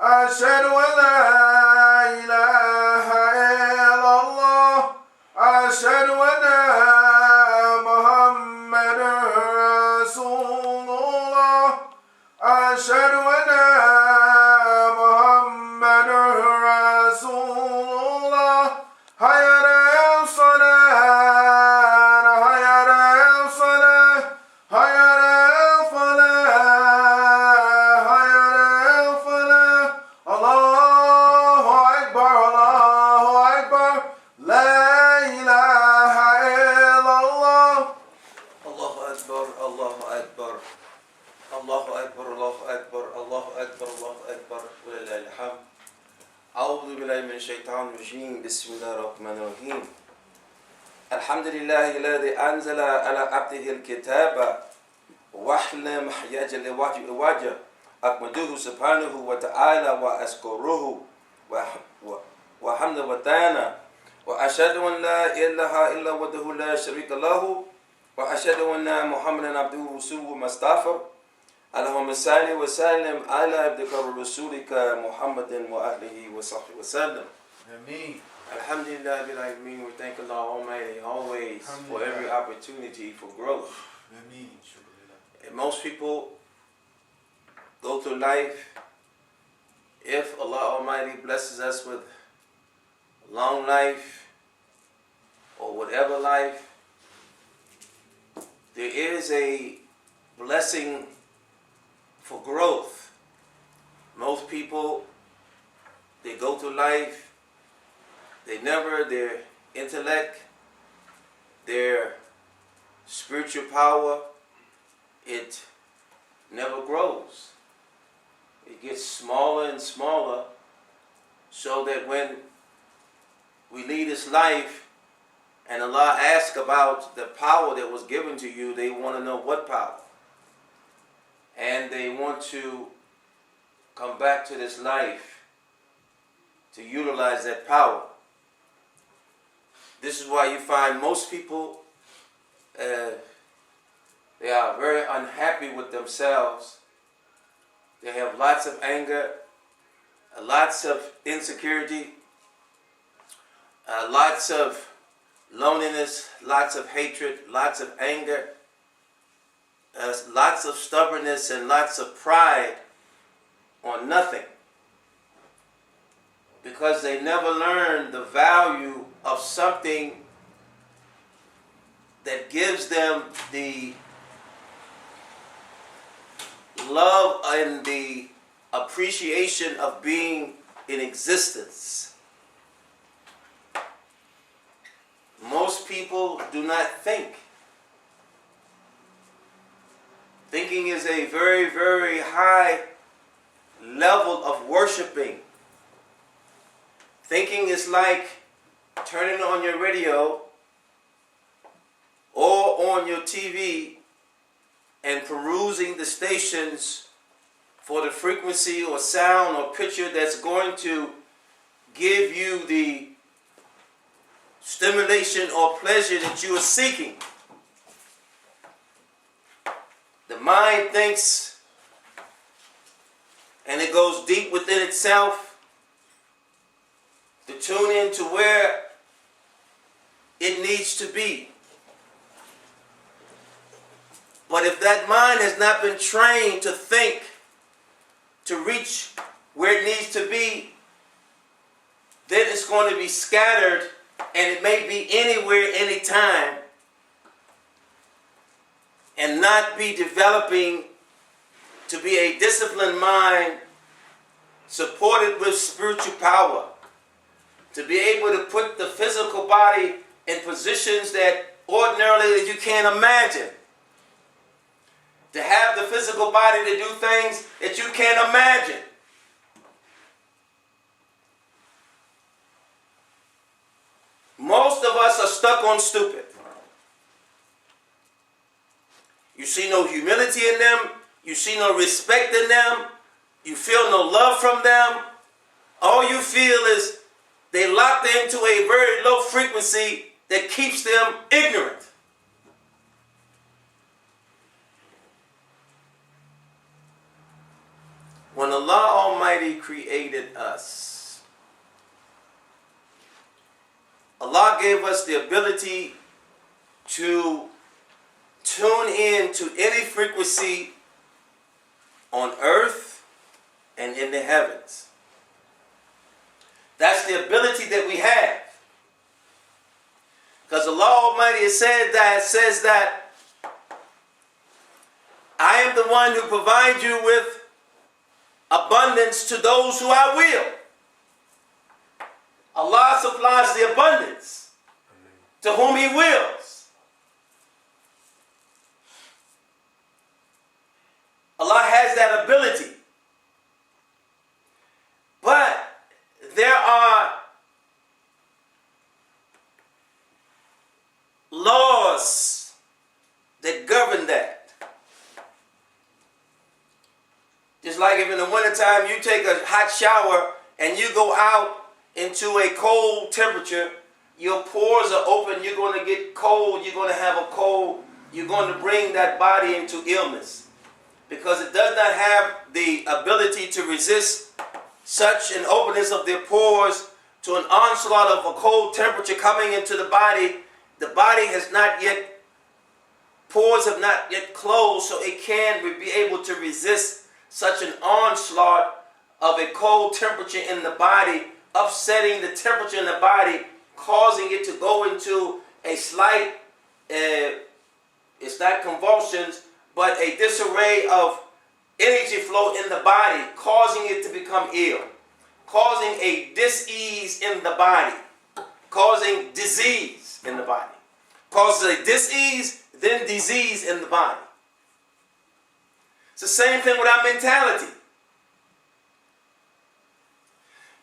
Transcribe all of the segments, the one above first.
أشهد أن لا إله إلا الله أشهد أن محمد رسول الله أشهد أن محمد رسول الله حي على الصلاة حي على الصلاة حي على الفلاح حي على الفلاح الله أكبر لا إله إلا الله الله أكبر الله أكبر الله أكبر الله أكبر الله أكبر الله أكبر ولله الحمد. أعوذ بالله من الشيطان الرجيم. بسم الله الرحمن الرحيم. الحمد لله الذي أنزل على عبده الكتاب وحلم يجل وجه أحمده سبحانه وتعالى وأشكره وحمد وتعالى وأشهد أن لا إله إلا وحده لا شريك له وأشهد أن محمدا عبده ورسوله مصطفى. اللهم صل وسلم على عبدك ورسولك محمد وأهله وصحبه وسلم. Ameen. Alhamdulillah bil alamin. We thank Allah Almighty always for every opportunity for growth. Ameen. And most people go through life, if Allah Almighty blesses us with long life or whatever life, there is a blessing for growth. Most people, they go through life, their intellect, their spiritual power, it never grows. It gets smaller and smaller, so that when we lead this life and Allah asks about the power that was given to you, they want to know what power. And they want to come back to this life to utilize that power. This is why you find most people, they are very unhappy with themselves. They have lots of anger, lots of insecurity, lots of loneliness, lots of hatred, lots of anger, lots of stubbornness, and lots of pride on nothing. Because they never learned the value of something that gives them the love and the appreciation of being in existence. Most people do not think. Thinking is a very, very high level of worshiping. Thinking is like turning on your radio or on your TV and perusing the stations for the frequency or sound or picture that's going to give you the stimulation or pleasure that you are seeking. The mind thinks, and it goes deep within itself to tune in to where it needs to be. But if that mind has not been trained to think, to reach where it needs to be, then it's going to be scattered, and it may be anywhere, anytime, and not be developing to be a disciplined mind supported with spiritual power, to be able to put the physical body in positions that ordinarily you can't imagine, to have the physical body to do things that you can't imagine. Most of us are stuck on stupid. You see no humility in them. You see no respect in them. You feel no love from them. All you feel is they locked into a very low frequency that keeps them ignorant. When Allah Almighty created us, Allah gave us the ability to tune in to any frequency on earth and in the heavens. That's the ability that we have. Because Allah Almighty says that I am the one who provides you with abundance to those who I will. Allah supplies the abundance to whom He wills. Allah has that ability. But there are laws that govern that. Just like if in the wintertime you take a hot shower and you go out into a cold temperature, your pores are open, you're going to get cold, you're going to have a cold, you're going to bring that body into illness. Because it does not have the ability to resist such an openness of their pores to an onslaught of a cold temperature coming into the body. The body has not yet, pores have not yet closed, so it can be able to resist such an onslaught of a cold temperature in the body, upsetting the temperature in the body, causing it to go into a slight, it's not convulsions, but a disarray of energy flow in the body, causing it to become ill, causing a dis-ease in the body, causing disease in the body, causes a dis-ease, then disease in the body. It's the same thing with our mentality.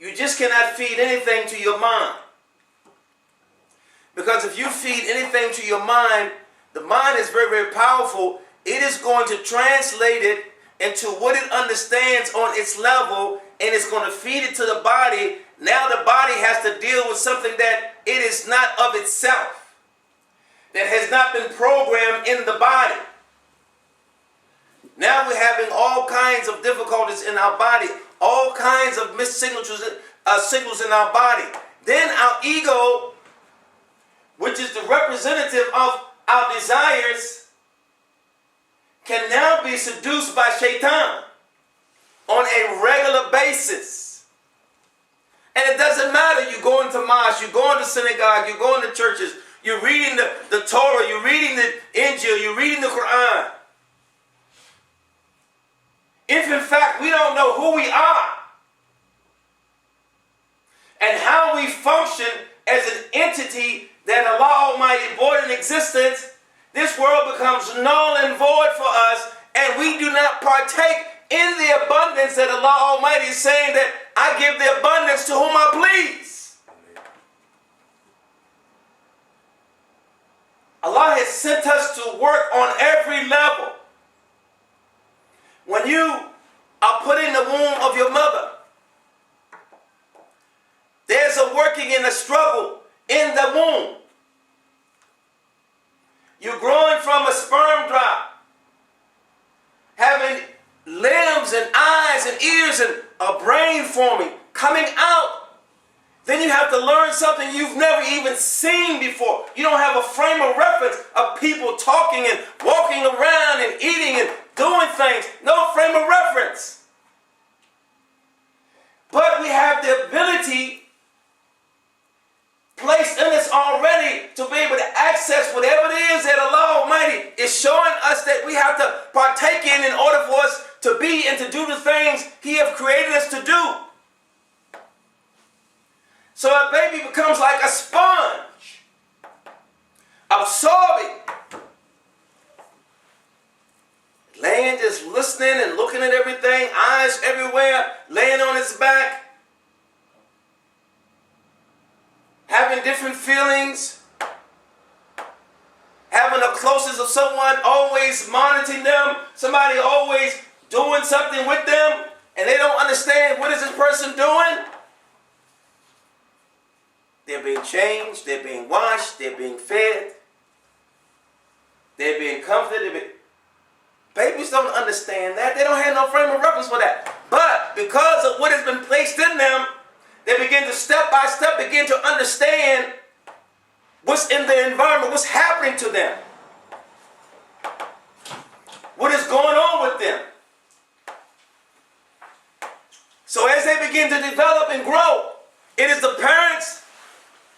You just cannot feed anything to your mind. Because if you feed anything to your mind, the mind is very, very powerful. It is going to translate it into what it understands on its level, and it's going to feed it to the body. Now the body has to deal with something that it is not of itself, that has not been programmed in the body. Now we're having all kinds of difficulties in our body, all kinds of missed signals in our body. Then our ego, which is the representative of our desires, can now be seduced by shaitan on a regular basis. And it doesn't matter, you're going to mosque, you're going to synagogue, you're going to churches, you're reading the Torah, you're reading the Injil, you're reading the Quran. If in fact we don't know who we are and how we function as an entity that Allah Almighty brought in existence, this world becomes null and void for us, and we do not partake in the abundance that Allah Almighty is saying that I give the abundance to whom I please. Allah has sent us to work on every level. When you are put in the womb of your mother, there's a working and a struggle in the womb. You're growing from a sperm drop, having limbs and eyes and ears and a brain forming, coming out. Then you have to learn something you've never even seen before. You don't have a frame of reference of people talking and walking around and eating and doing things. No frame of reference. But we have the ability placed in us already to be able to access whatever it is that Allah Almighty is showing us that we have to partake in order for us to be and to do the things He has created us to do. So a baby becomes like a sponge, absorbing, laying just listening and looking at everything, eyes everywhere, laying on its back, having different feelings, having the closeness of someone always monitoring them, somebody always doing something with them, and they don't understand what is this person doing. They're being changed, they're being washed, they're being fed, they're being comforted. Babies don't understand that. They don't have no frame of reference for that. But because of what has been placed in them, they begin to step by step begin to understand what's in their environment, what's happening to them, what is going on with them. So as they begin to develop and grow, it is the parents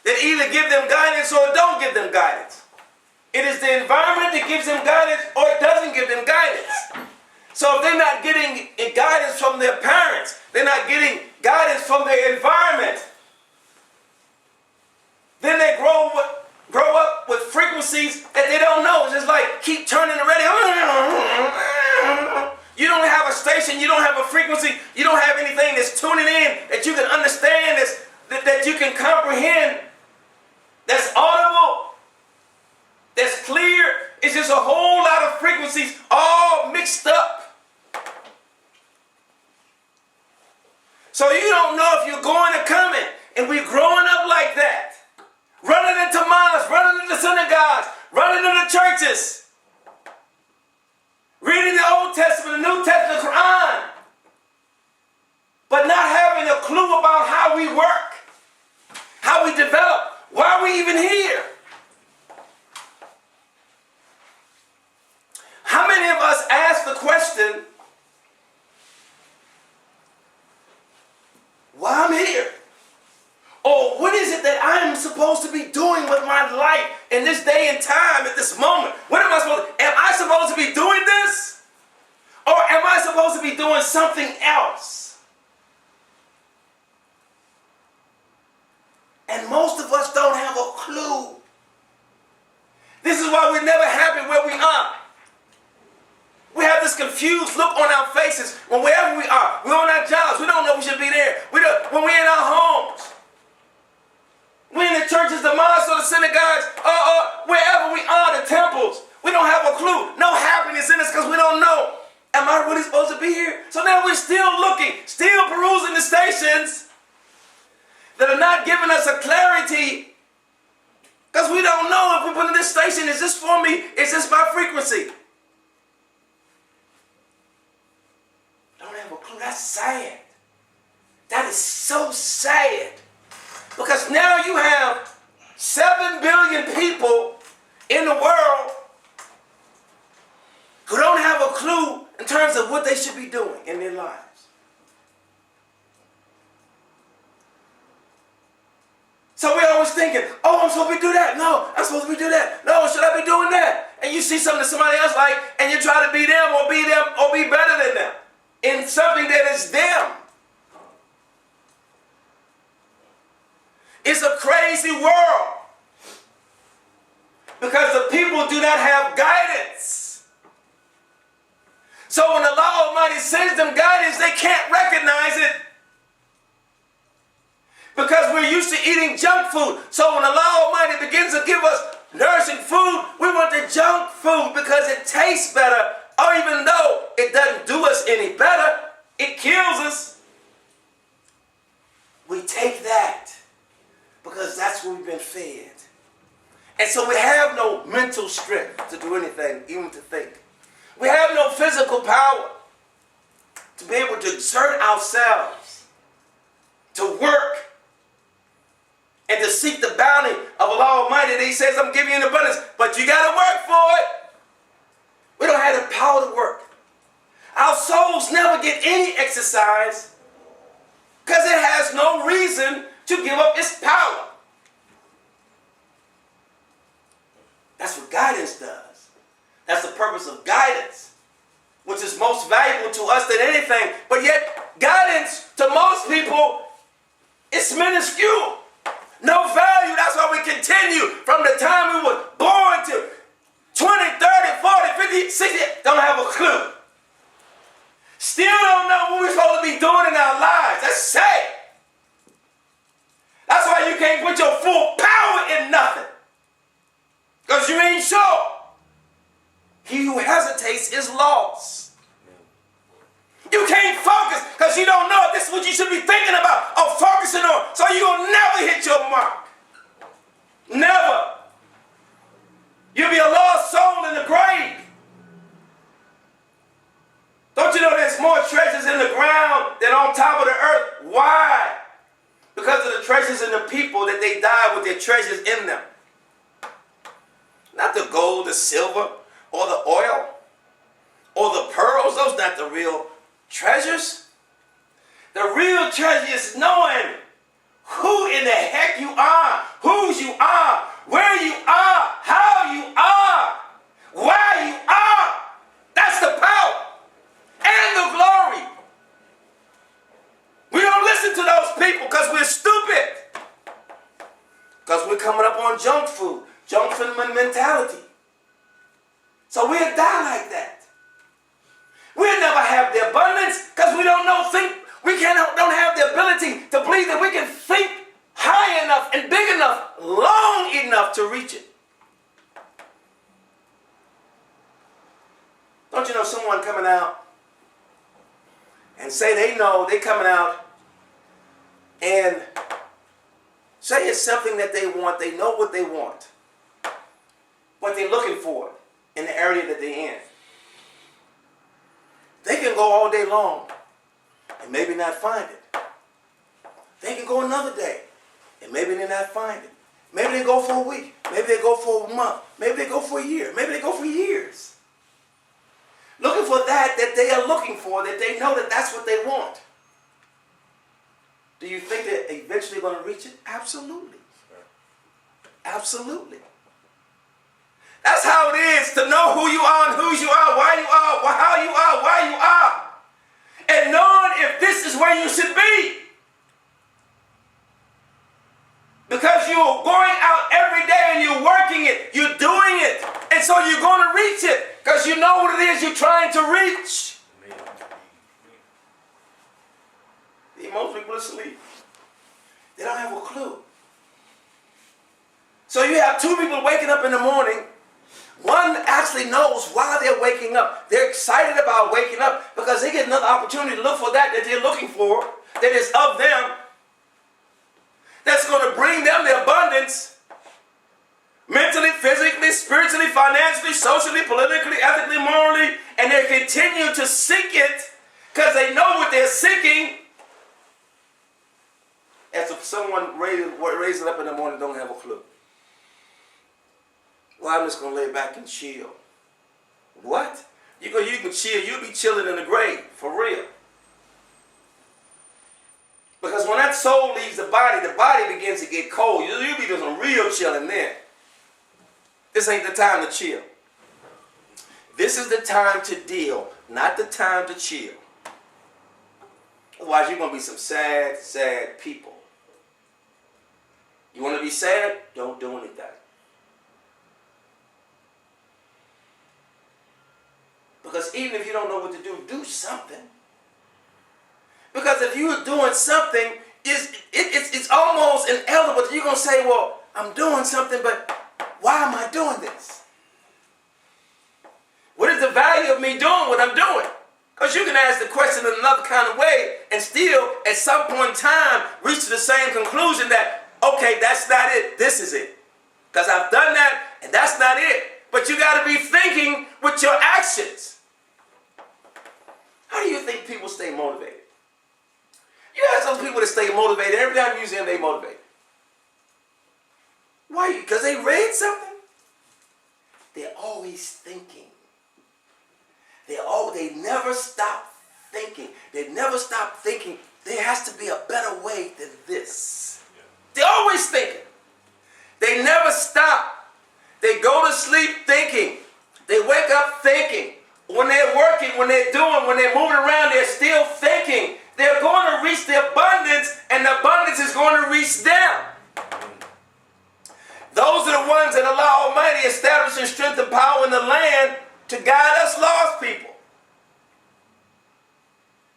that either give them guidance or don't give them guidance. It is the environment that gives them guidance or it doesn't give them guidance. So if they're not getting guidance from their parents, they're not getting guidance from their environment, then they grow up with frequencies that they don't know. It's just like keep turning the radio. You don't have a station, you don't have a frequency, you don't have anything that's tuning in that you can understand, that you can comprehend, that's audible, that's clear. It's just a whole lot of frequencies all mixed up. So you don't know if you're going or coming. And we're growing up like that. Running into mosques, running into synagogues, running into churches. Reading the Old Testament, the New Testament, the Quran. But not having a clue about how we work, how we develop, why are we even here. How many of us ask the question, why I'm here? Or what is it that I'm supposed to be doing with my life in this day and time, at this moment? What am I supposed to, am I supposed to be doing this? Or am I supposed to be doing something else? And most of us don't have a clue. This is why we're never happy where we are. We have this confused look on our faces when wherever we are. We're on our jobs. We don't know we should be there. When we're in our homes. We're in the churches, the mosques, or the synagogues, wherever we are, the temples. We don't have a clue. No happiness in us because we don't know. Am I really supposed to be here? So now we're still looking, still perusing the stations that are not giving us a clarity because we don't know if we put in this station, is this for me? Is this my frequency? Don't have a clue. That's sad. That is so sad. Because now you have 7 billion people in the world who don't have a clue in terms of what they should be doing in their lives. So we're always thinking, oh, I'm supposed to do that. No, I'm supposed to do that. No, should I be doing that? And you see something that somebody else like, and you try to be them or be better than them in something that is them. It's a crazy world because the people do not have guidance. So when Allah Almighty sends them guidance, they can't recognize it because we're used to eating junk food. So when Allah Almighty begins to give us nourishing food, we want the junk food because it tastes better, or even though it doesn't do us any better, it kills us. We take that. Because that's what we've been fed. And so we have no mental strength to do anything, even to think. We have no physical power to be able to exert ourselves, to work, and to seek the bounty of Allah Almighty that He says, I'm giving you an abundance, but you got to work for it. We don't have the power to work. Our souls never get any exercise because it has no reason to give up its power. That's what guidance does. That's the purpose of guidance, which is most valuable to us than anything. But yet, guidance to most people is minuscule. No value. That's why we continue from the time we were born to 20, 30, 40, 50, 60. Don't have a clue. Still don't know what we're supposed to be doing in our lives. That's sad. That's why you can't put your full power in nothing. Because you ain't sure. He who hesitates is lost. You can't focus because you don't know if this is what you should be thinking about or focusing on. So you'll never hit your mark. Never. You'll be a lost soul in the grave. Don't you know there's more treasures in the ground and on top of the earth. Why? Because of the treasures in the people that they died with their treasures in them. Not the gold, the silver, or the oil, or the pearls. Those not the real treasures. The real treasure is knowing who in the heck you are, whose you are, where you are, how you are, why you are. That's the power and the glory. We don't listen to those people because we're stupid. Because we're coming up on junk food mentality. So we'll die like that. We'll never have the abundance because we don't have the ability to believe that we can think high enough and big enough, long enough to reach it. Don't you know someone coming out and say they know they're coming out and say it's something that they want, they know what they want, what they're looking for in the area that they're in. They can go all day long and maybe not find it. They can go another day and maybe they not find it. Maybe they go for a week. Maybe they go for a month. Maybe they go for a year. Maybe they go for years. Looking for that they are looking for, that they know that that's what they want. Do you think they're eventually going to reach it? Absolutely. Absolutely. That's how it is to know who you are and whose you are, why you are, how you are, why you are. And knowing if this is where you should be. Because you're going out every day and you're working it, you're doing it. And so you're going to reach it because you know what it is you're trying to reach. Most people are asleep. They don't have a clue. So you have two people waking up in the morning. One actually knows why they're waking up. They're excited about waking up because they get another opportunity to look for that they're looking for, that is of them, that's going to bring them the abundance, mentally, physically, spiritually, financially, socially, politically, ethically, morally, and they continue to seek it because they know what they're seeking. As if someone raising up in the morning don't have a clue. Well, I'm just going to lay back and chill. What? You can chill. You'll be chilling in the grave, for real. Because when that soul leaves the body begins to get cold. You'll be doing some real chilling then. This ain't the time to chill. This is the time to deal, not the time to chill. Otherwise, you're going to be some sad, sad people. You want to be sad? Don't do anything. Because even if you don't know what to do, do something. Because if you're doing something, it's almost inevitable. You're going to say, well, I'm doing something, but why am I doing this? What is the value of me doing what I'm doing? Because you can ask the question in another kind of way and still, at some point in time, reach to the same conclusion that, okay, that's not it. This is it. Because I've done that, and that's not it. But you got to be thinking with your actions. How do you think people stay motivated? You ask those people that stay motivated, every time you see them, they motivated. Why? Because they read something? They're always thinking. They never stop thinking. They never stop thinking there has to be a better way than this. They're always thinking. They never stop. They go to sleep thinking. They wake up thinking. When they're working, when they're doing, when they're moving around, they're still thinking. They're going to reach the abundance, and the abundance is going to reach them. Those are the ones that allow Almighty establishing strength and power in the land to guide us lost people.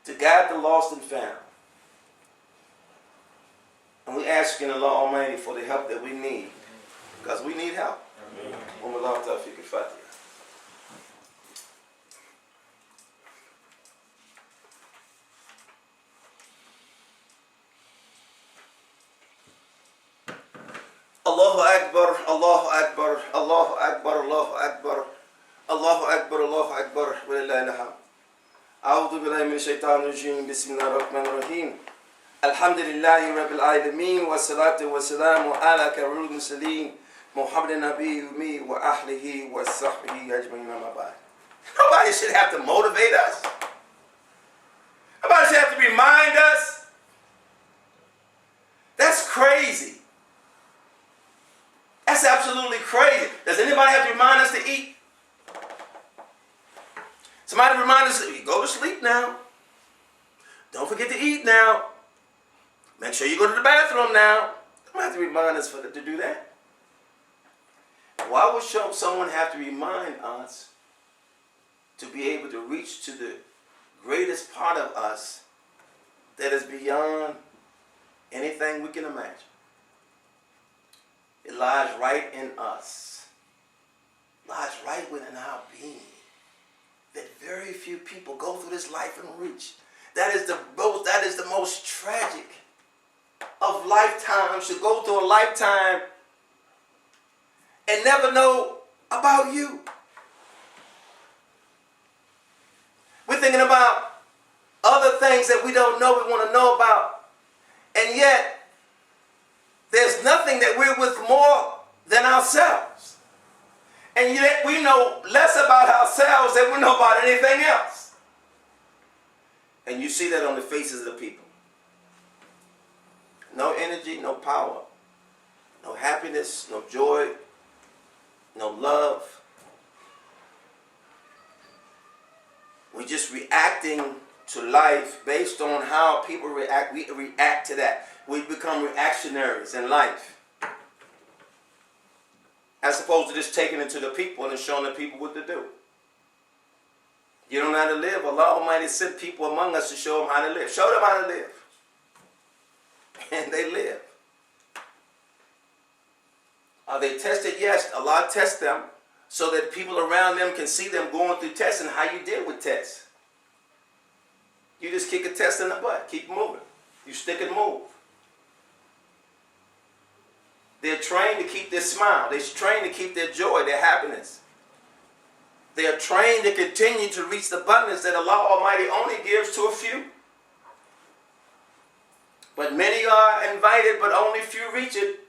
To guide the lost and found. And we ask in Allah Almighty for the help that we need. Because we need help. Allah Tawfiq al-Fatiha. Allahu Akbar, Allahu Akbar, Allahu Akbar, Allahu Akbar, Allahu Akbar, Allahu Akbar, wa lillahi alhamd. أعوذ بالله من الشيطان الرجيم بسم الله الرحمن الرحيم الحمد لله رب العالمين والصلاة والسلام على كريم المرسلين محمد النبي الأمي وأهله وصحبه أجمعين أما بعد. Nobody should have to motivate us. Nobody should have to remind us. That's crazy. That's absolutely crazy. Does anybody have to remind us to eat? Somebody remind us, go to sleep now. Don't forget to eat now. Make sure you go to the bathroom now. Don't have to remind us to do that. Why would someone have to remind us to be able to reach to the greatest part of us that is beyond anything we can imagine? It lies right in us. It lies right within our being. That very few people go through this life and reach. That is the most tragic of lifetimes, to go through a lifetime and never know about you. We're thinking about other things that we don't know, we want to know about. And yet, there's nothing that we're with more than ourselves. And yet we know less about ourselves than we know about anything else. And you see that on the faces of the people. No energy, no power, no happiness, no joy, no love. We're just reacting to life based on how people react. We react to that. We become reactionaries in life. As opposed to just taking it to the people and showing the people what to do. You don't know how to live. Allah Almighty sent people among us to show them how to live. Show them how to live. And they live. Are they tested? Yes. Allah tests them so that people around them can see them going through tests and how you deal with tests. You just kick a test in the butt. Keep moving. You stick and move. They're trained to keep their smile. They're trained to keep their joy, their happiness. They are trained to continue to reach the abundance that Allah Almighty only gives to a few. But many are invited, but only few reach it.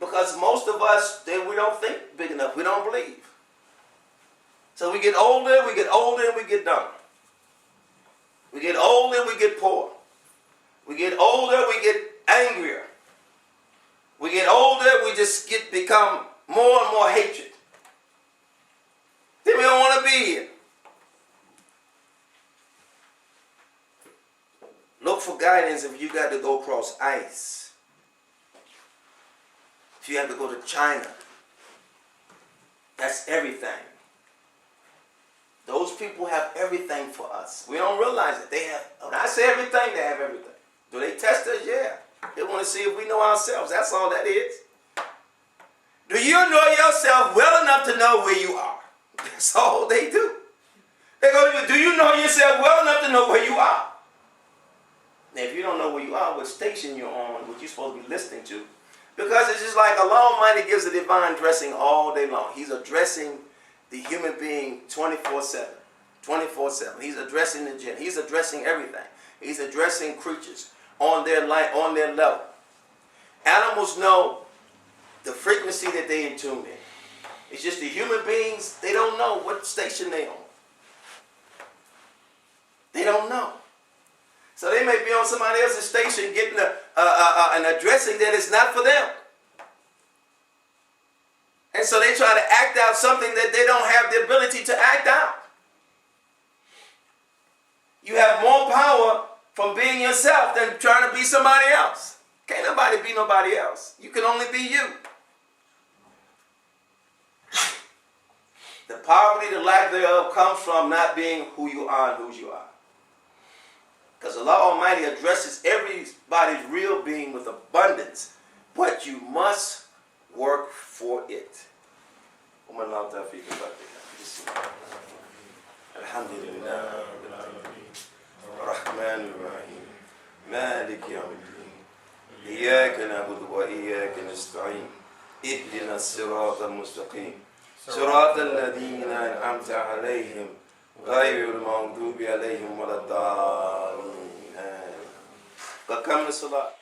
Because most of us, we don't think big enough. We don't believe. So we get older, and we get dumb. We get older, and we get poor. We get older, we get angrier. We get older, we just become more and more hatred. Then we don't want to be here. Look for guidance if you got to go across ice. If you have to go to China. That's everything. Those people have everything for us. We don't realize it. They have, when I say everything, they have everything. Do they test us? Yeah. They want to see if we know ourselves. That's all that is. Do you know yourself well enough to know where you are? That's all they do. They go, do you know yourself well enough to know where you are? Now, if you don't know where you are, what station you're on, what you're supposed to be listening to, because it's just like Allah Almighty gives a divine dressing all day long. He's addressing the human being 24/7. 24/7. He's addressing the jinn. He's addressing everything. He's addressing creatures on their level. Animals know the frequency that they in tune in. It's just the human beings, they don't know what station they on. They don't know. So they may be on somebody else's station getting an addressing that is not for them. And so they try to act out something that they don't have the ability to act out. You have more power from being yourself than trying to be somebody else. Can't nobody be nobody else. You can only be you. The poverty, the lack thereof comes from not being who you are and whose you are. Because Allah Almighty addresses everybody's real being with abundance, but you must work for it. Alhamdulillah. Rahman Rahim. Malik Yawmiddin. Iyaka na'budu wa iyaka nasta'in. Ihdina as-sirata al-mustaqim. صراط الذين أنعمت عليهم غير المغضوب عليهم ولا الضالين. Come to Salah.